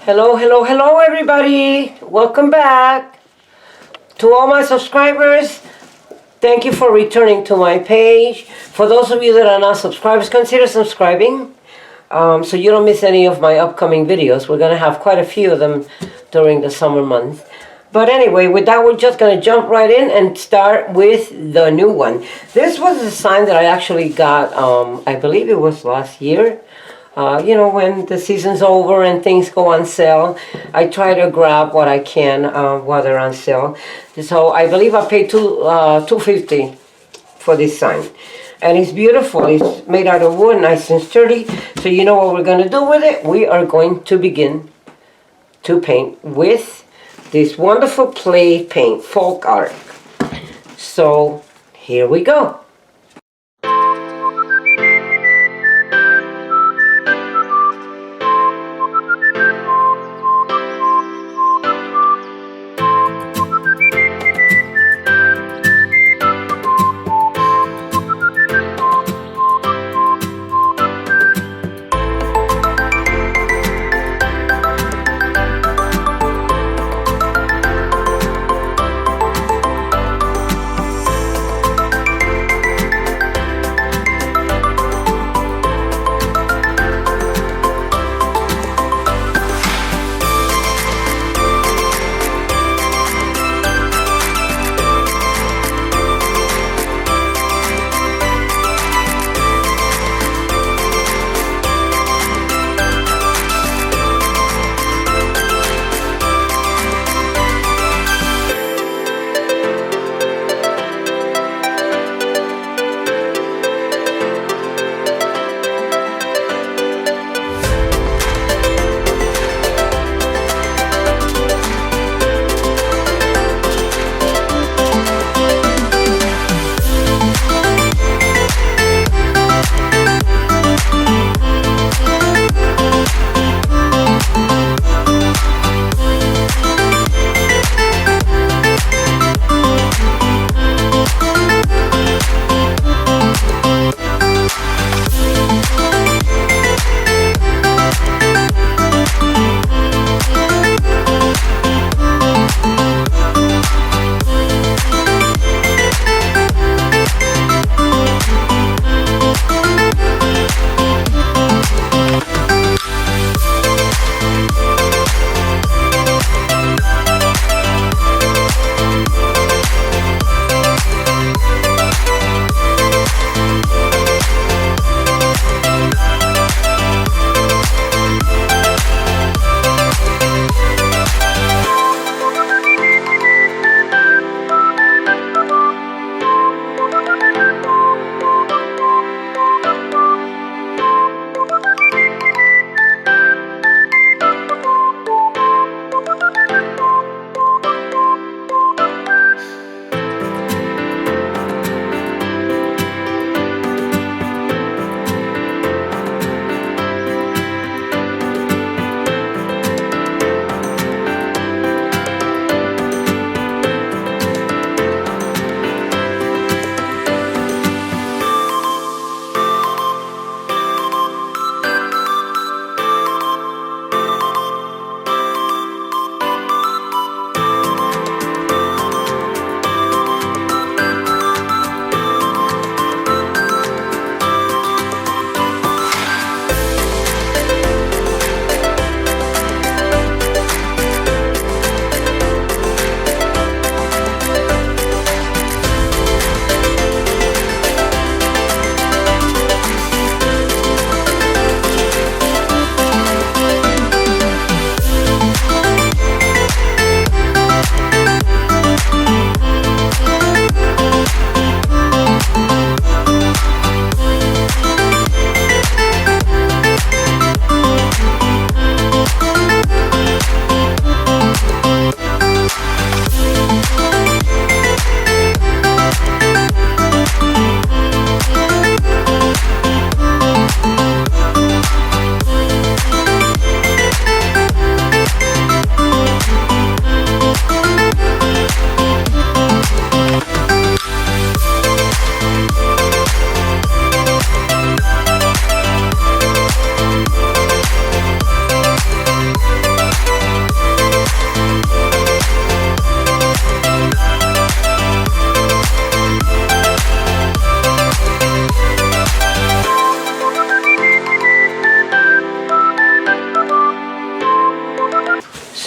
Hello, hello, hello everybody. Welcome back. To all my subscribers, thank you for returning to my page. For those of you that are not subscribers, consider subscribing so you don't miss any of my upcoming videos. We're going to have quite a few of them during the summer months. But anyway, with that, we're just going to jump right in and start with the new one. This was a sign that I actually got, I believe it was last year. You know, when the season's over and things go on sale, I try to grab what I can while they're on sale. So I believe I paid $2.50 for this sign. And it's beautiful. It's made out of wood, nice and sturdy. So you know what we're going to do with it? We are going to begin to paint with this wonderful play paint, folk art. So here we go.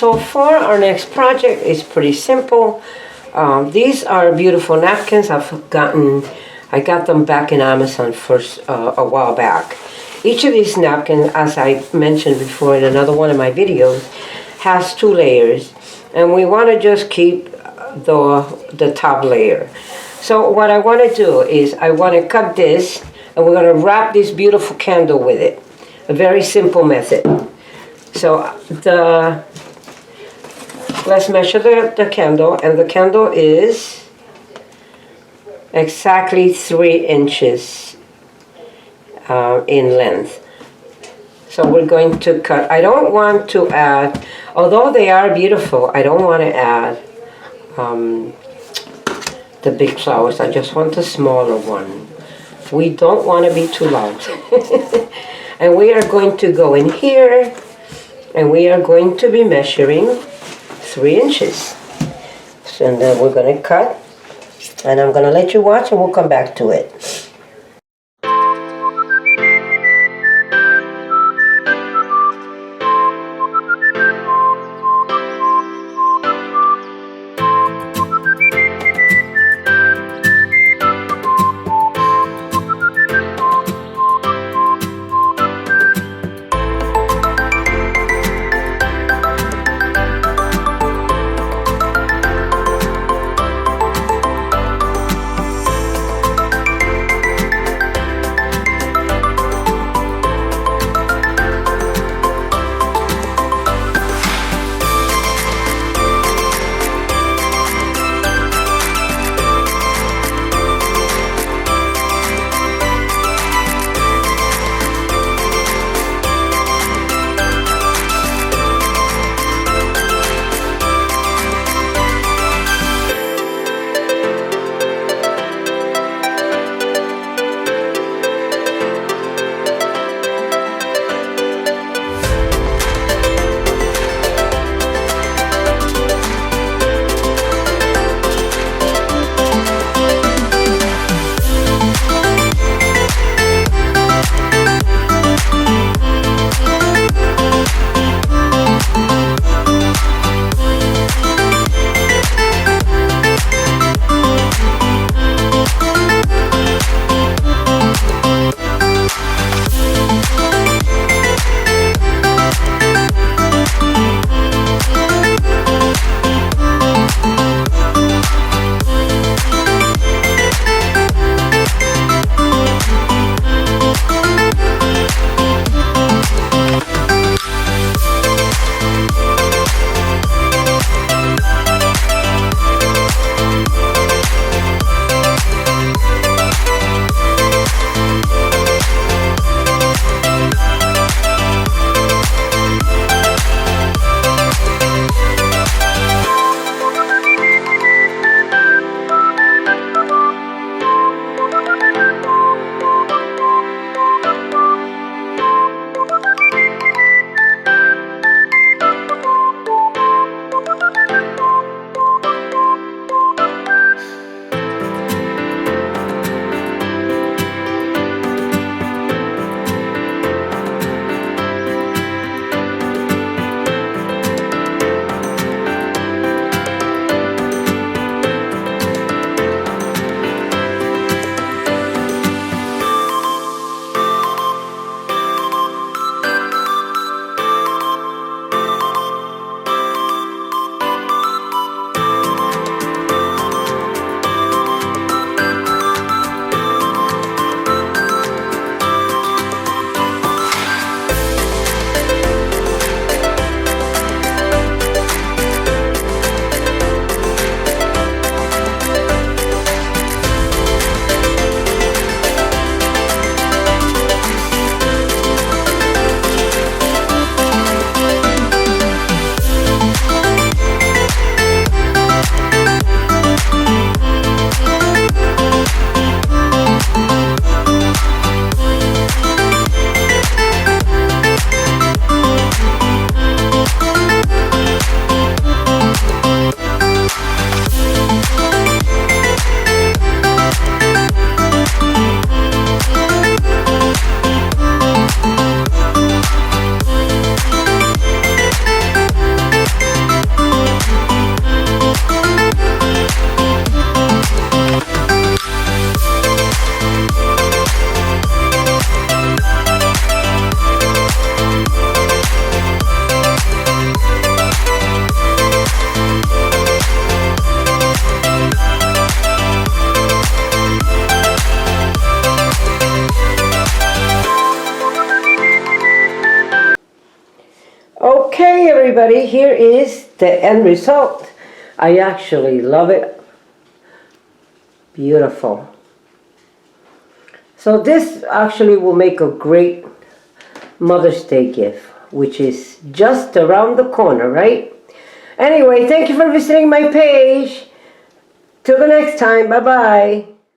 So for our next project is pretty simple. These are beautiful napkins. I got them back in Amazon first a while back. Each of these napkins, as I mentioned before in another one of my videos, has 2 layers, and we want to just keep the top layer. So what I want to do is I want to cut this, and we're going to wrap this beautiful candle with it. A very simple method. So let's measure the candle, and the candle is exactly 3 inches in length. So we're going to cut. I don't want to add, although they are beautiful, I don't want to add the big flowers. I just want the smaller one. We don't want to be too loud. And we are going to go in here, and we are going to be measuring 3 inches. So, and then we're going to cut, and I'm going to let you watch, and we'll come back to it. Okay, everybody, here is the end result. I actually love it. Beautiful. So this actually will make a great Mother's Day gift, which is just around the corner, right? Anyway, thank you for visiting my page. Till the next time, bye-bye.